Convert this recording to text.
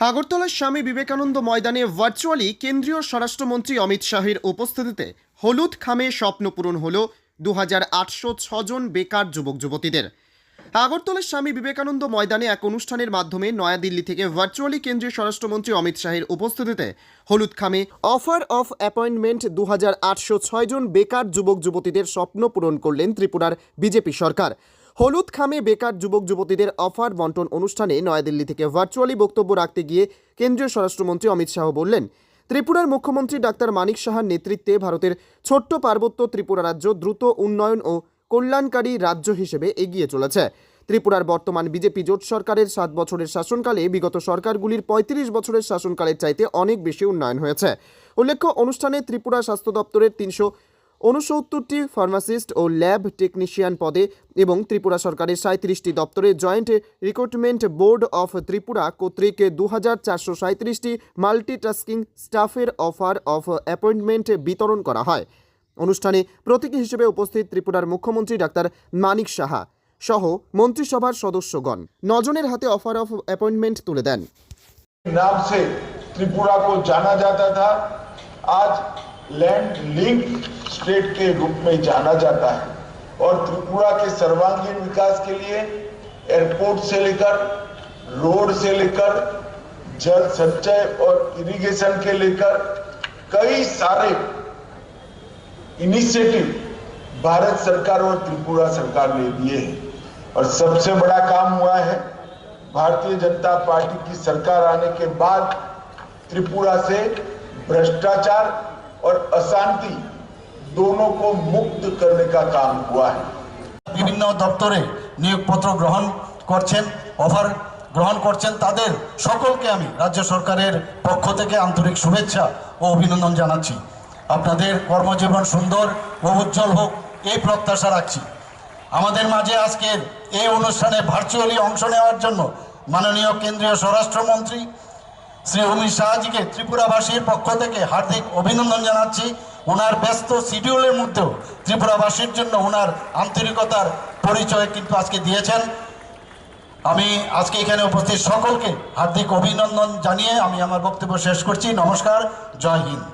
আগরতলার স্বামী বিবেকানন্দ ময়দানে ভার্চুয়ালি কেন্দ্রীয় স্বরাষ্ট্রমন্ত্রী অমিত শাহের উপস্থিতিতে হলুদ খামে স্বপ্ন পূরণ হল 2806 জন বেকার যুবক যুবতীদের। আগরতলার স্বামী বিবেকানন্দ ময়দানে এক অনুষ্ঠানের মাধ্যমে নয়াদিল্লি থেকে ভার্চুয়ালি কেন্দ্রীয় স্বরাষ্ট্রমন্ত্রী অমিত শাহের উপস্থিতিতে হলুদ খামে অফার অফ অ্যাপয়েন্টমেন্ট 2806 জন বেকার যুবক যুবতীদের স্বপ্ন পূরণ করলেন ত্রিপুরার বিজেপি সরকার। হলুদ খামে বেকার যুবক যুবতীদের অফার বন্টন অনুষ্ঠানে নয়াদিল্লি থেকে ভার্চুয়ালি বক্তব্য রাখতে গিয়ে কেন্দ্রীয় স্বরাষ্ট্রমন্ত্রী অমিত শাহ বললেন, ত্রিপুরার মুখ্যমন্ত্রী ডাক্তার মানিক সাহার নেতৃত্বে ভারতের ছোট্ট পার্বত্য ত্রিপুরা রাজ্য দ্রুত উন্নয়ন ও কল্যাণকারী রাজ্য হিসেবে এগিয়ে চলেছে। ত্রিপুরার বর্তমান বিজেপি জোট সরকারের 7 বছরের শাসনকালে বিগত সরকারগুলির 35 বছরের শাসনকালের চাইতে অনেক বেশি উন্নয়ন হয়েছে। উল্লেখ্য, অনুষ্ঠানে ত্রিপুরা স্বাস্থ্য দপ্তরের 369টি ফার্মাসিস্ট ও ল্যাব টেকনিশিয়ান পদে এবং ত্রিপুরা সরকারের 37টি দপ্তরে joint recruitment board of Tripura কর্তৃক 2437টি মাল্টিটাস্কিং স্টাফের অফার অফ অ্যাপয়েন্টমেন্ট বিতরণ করা হয়। অনুষ্ঠানে প্রতীকী হিসেবে উপস্থিত ত্রিপুরার মুখ্যমন্ত্রী ডাক্তার মানিক সাহা সহ মন্ত্রিসভার সদস্যগণ 9 জনের হাতে অফার অফ অ্যাপয়েন্টমেন্ট তুলে দেন। नाम से त्रिपुरा को जाना जाता था, आज लैंड लिंक स्टेट के रूप में जाना जाता है और त्रिपुरा के सर्वांगीण विकास के लिए एयरपोर्ट से लेकर रोड से लेकर जल संचय और इरिगेशन के लेकर कई सारे इनिशिएटिव भारत सरकार और त्रिपुरा सरकार ने दिए हैं और सबसे बड़ा काम हुआ है भारतीय जनता पार्टी की सरकार आने के बाद त्रिपुरा से भ्रष्टाचार और अशांति दोनों को मुक्त करने का काम हुआ है। বিভিন্ন দপ্তরে নিয়োগপত্র গ্রহণ করছেন, অফার গ্রহণ করছেন, তাদের সকলকে আমি রাজ্য সরকারের পক্ষ থেকে আন্তরিক শুভেচ্ছা ও অভিনন্দন জানাচ্ছি। আপনাদের কর্মজীবন সুন্দর ও উজ্জ্বল হোক এই প্রত্যাশা রাখছি। আমাদের মাঝে আজকের এই অনুষ্ঠানে ভার্চুয়ালি অংশ নেওয়ার জন্য মাননীয় কেন্দ্রীয় স্বরাষ্ট্রমন্ত্রী শ্রী অমিত শাহজিকে ত্রিপুরাবাসীর পক্ষ থেকে হার্দিক অভিনন্দন জানাচ্ছি। ওনার ব্যস্ত শিডিউলের মধ্যেও ত্রিপুরাবাসীর জন্য ওনার আন্তরিকতার পরিচয় কিন্তু আজকে দিয়েছেন। আমি আজকে এখানে উপস্থিত সকলকে হার্দিক অভিনন্দন জানিয়ে আমি আমার বক্তব্য শেষ করছি। নমস্কার, জয় হিন্দ।